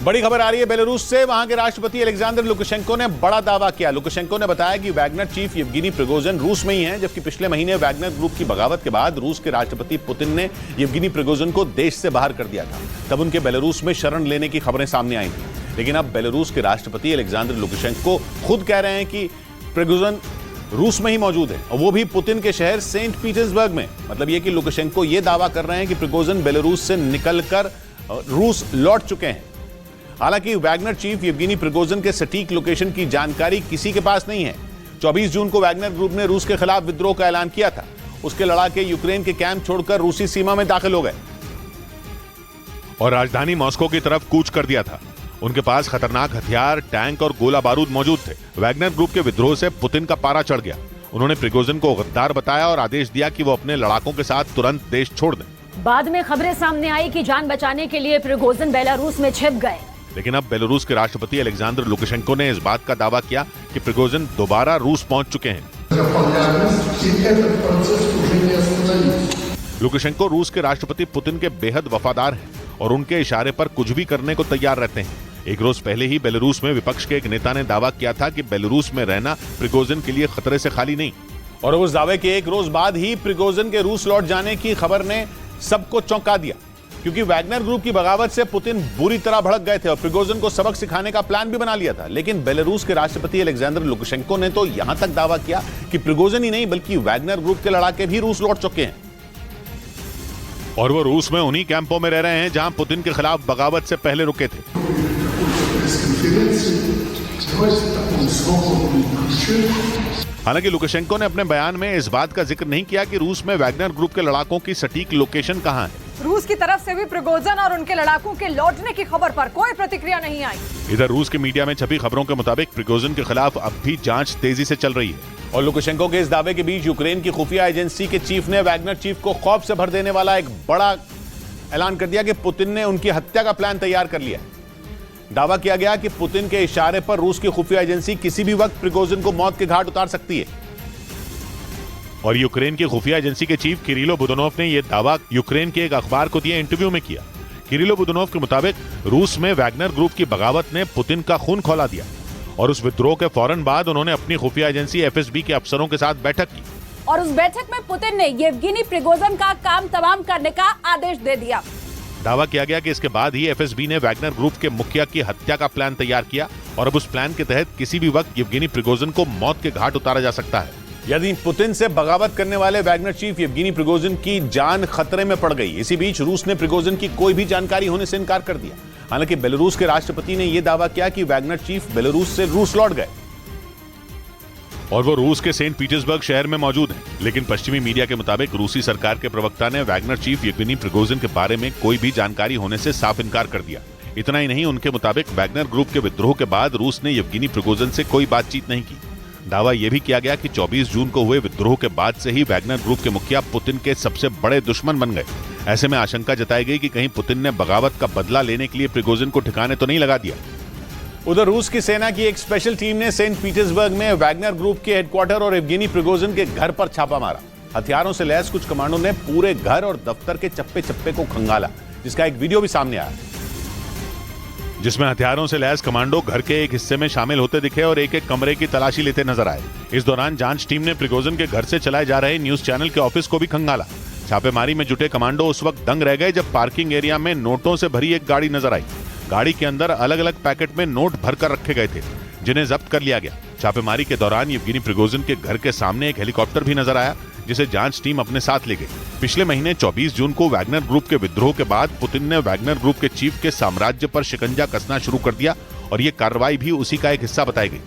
बड़ी खबर आ रही है बेलारूस से। वहां के राष्ट्रपति अलेक्जेंडर लुकाशेंको ने बड़ा दावा किया। लुकाशेंको ने बताया कि वैगनर चीफ येवगेनी प्रिगोजिन रूस में ही हैं, जबकि पिछले महीने वैगनर ग्रुप की बगावत के बाद रूस के राष्ट्रपति पुतिन ने येवगेनी प्रिगोजिन को देश से बाहर कर दिया था। तब उनके बेलारूस में शरण लेने की खबरें सामने आई थी। लेकिन अब बेलारूस के राष्ट्रपति अलेक्जेंडर लुकाशेंको खुद कह रहे हैं कि प्रिगोजिन रूस में ही मौजूद है, और वो भी पुतिन के शहर सेंट पीटर्सबर्ग में। मतलब ये कि लुकाशेंको ये दावा कर रहे हैं कि प्रिगोजिन बेलारूस से निकलकर रूस लौट चुके हैं। हालांकि वैगनर चीफ येवगेनी प्रिगोजिन के सटीक लोकेशन की जानकारी किसी के पास नहीं है। 24 जून को वैगनर ग्रुप ने रूस के खिलाफ विद्रोह का ऐलान किया था। उसके लड़ाके यूक्रेन के कैंप छोड़कर रूसी सीमा में दाखिल हो गए और राजधानी मॉस्को की तरफ कूच कर दिया था। उनके पास खतरनाक हथियार, टैंक और गोला बारूद मौजूद थे। वैगनर ग्रुप के विद्रोह से पुतिन का पारा चढ़ गया। उन्होंने प्रिगोजिन को गद्दार बताया और आदेश दिया कि वो अपने लड़ाकों के साथ तुरंत देश छोड़ दें। बाद में खबरें सामने आई कि जान बचाने के लिए प्रिगोजिन बेलारूस में छिप गए। लेकिन अब बेलारूस के राष्ट्रपति अलेक्जेंडर लुकाशेंको ने इस बात का दावा किया कि प्रिगोजिन दोबारा रूस पहुंच चुके हैं। लुकाशेंको रूस के राष्ट्रपति पुतिन के बेहद वफादार हैं और उनके इशारे पर कुछ भी करने को तैयार रहते हैं। एक रोज पहले ही बेलारूस में विपक्ष के एक नेता ने दावा किया था कि बेलारूस में रहना प्रिगोजिन के लिए खतरे से खाली नहीं। और उस दावे के एक रोज बाद ही प्रिगोजिन के रूस लौट जाने की खबर ने सबको चौंका दिया, क्योंकि वैगनर ग्रुप की बगावत से पुतिन बुरी तरह भड़क गए थे और प्रिगोजिन को सबक सिखाने का प्लान भी बना लिया था। लेकिन बेलारूस के राष्ट्रपति अलेक्जेंडर लुकाशेंको ने तो यहां तक दावा किया कि प्रिगोजिन ही नहीं बल्कि वैगनर ग्रुप के लड़ाके भी रूस लौट चुके हैं। और वो रूस में उन्हीं कैंपों में रह रहे हैं जहां पुतिन के खिलाफ बगावत से पहले रुके थे। हालांकि लुकाशेंको ने अपने बयान में इस बात का जिक्र नहीं किया कि रूस में वैगनर ग्रुप के लड़ाकों की सटीक लोकेशन कहां है। रूस की तरफ से भी प्रिगोजिन और उनके लड़ाकों के लौटने की खबर पर कोई प्रतिक्रिया नहीं आई। इधर रूस के मीडिया में छपी खबरों के मुताबिक प्रिगोजिन के खिलाफ अब भी जांच तेजी से चल रही है। और लुकाशेंको के इस दावे के बीच यूक्रेन की खुफिया एजेंसी के चीफ ने वैगनर चीफ को खौफ से भर देने वाला एक बड़ा ऐलान कर दिया कि पुतिन ने उनकी हत्या का प्लान तैयार कर लिया। दावा किया गया कि पुतिन के इशारे पर रूस की खुफिया एजेंसी किसी भी वक्त प्रिगोजिन को मौत के घाट उतार सकती है। और यूक्रेन की खुफिया एजेंसी के चीफ किरिलो बुदानोव ने यह दावा यूक्रेन के एक अखबार को दिए इंटरव्यू में किया। किरिलो बुदानोव के मुताबिक रूस में वैगनर ग्रुप की बगावत ने पुतिन का खून खौला दिया और उस विद्रोह के फौरन बाद उन्होंने अपनी खुफिया एजेंसी एफएसबी के अफसरों के साथ बैठक की। और उस बैठक में पुतिन ने येवगेनी प्रिगोजिन का काम तमाम करने का आदेश दे दिया। दावा किया गया कि इसके बाद ही एफएसबी ने वैगनर ग्रुप के मुखिया की हत्या का प्लान तैयार किया और अब उस प्लान के तहत किसी भी वक्त येवगेनी प्रिगोजिन को मौत के घाट उतारा जा सकता है। यदि पुतिन से बगावत करने वाले वैगनर चीफ येवगेनी प्रिगोजिन की जान खतरे में पड़ गई। इसी बीच रूस ने प्रिगोजिन की कोई भी जानकारी होने से इनकार कर दिया। हालांकि बेलारूस के राष्ट्रपति ने यह दावा किया कि वैगनर चीफ बेलारूस से रूस लौट गए और वो रूस के सेंट पीटर्सबर्ग शहर में मौजूद हैं। लेकिन पश्चिमी मीडिया के मुताबिक रूसी सरकार के प्रवक्ता ने वैगनर चीफ येवगेनी प्रिगोजिन के बारे में कोई भी जानकारी होने से साफ इनकार कर दिया। इतना ही नहीं, उनके मुताबिक वैगनर ग्रुप के विद्रोह के बाद रूस ने येवगेनी प्रिगोजिन से कोई बातचीत नहीं की। दावा यह भी किया गया कि 24 जून को हुए विद्रोह के बाद से ही वैगनर ग्रुप के मुखिया पुतिन के सबसे बड़े दुश्मन बन गए। ऐसे में आशंका जताई गई कि कहीं पुतिन ने बगावत का बदला लेने के लिए प्रिगोजिन को ठिकाने तो नहीं लगा दिया। उधर रूस की सेना की एक स्पेशल टीम ने सेंट पीटर्सबर्ग में वैगनर ग्रुप के हेडक्वार्टर और येवगेनी प्रिगोजिन के घर पर छापा मारा। हथियारों से लैस कुछ कमांडो ने पूरे घर और दफ्तर के चप्पे चप्पे को खंगाला, जिसका एक वीडियो भी सामने आया, जिसमें हथियारों से लैस कमांडो घर के एक हिस्से में शामिल होते दिखे और एक एक कमरे की तलाशी लेते नजर आए। इस दौरान जांच टीम ने प्रिगोजिन के घर से चलाए जा रहे न्यूज चैनल के ऑफिस को भी खंगाला। छापेमारी में जुटे कमांडो उस वक्त दंग रह गए जब पार्किंग एरिया में नोटों से भरी एक गाड़ी नजर आई। गाड़ी के अंदर अलग अलग पैकेट में नोट भरकर रखे गए थे, जिन्हें जब्त कर लिया गया। छापेमारी के दौरान येवगेनी प्रिगोजिन के घर के सामने एक हेलीकॉप्टर भी नजर आया, जिसे जांच टीम अपने साथ ले गई। पिछले महीने 24 जून को वैगनर ग्रुप के विद्रोह के बाद पुतिन ने वैगनर ग्रुप के चीफ के साम्राज्य पर शिकंजा कसना शुरू कर दिया और ये कार्रवाई भी उसी का एक हिस्सा बताई गई।